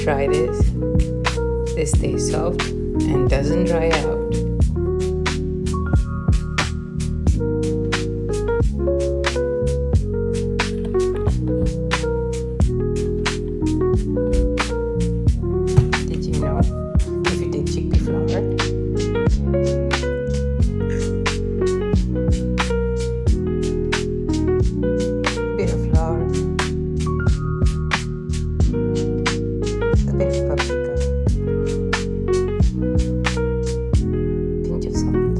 Try this. They stay soft and doesn't dry out. Did you know if you take chickpea flour, bit of flour, a bit of paprika, pinch of salt,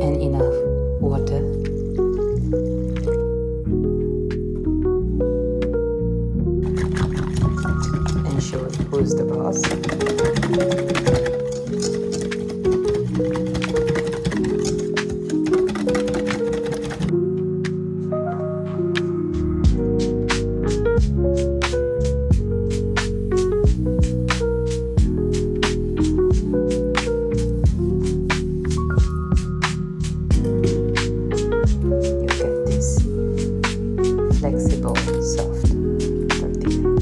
and enough water, and show who's the boss. Flexible, soft tortilla.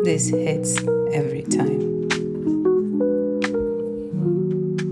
This hits every time.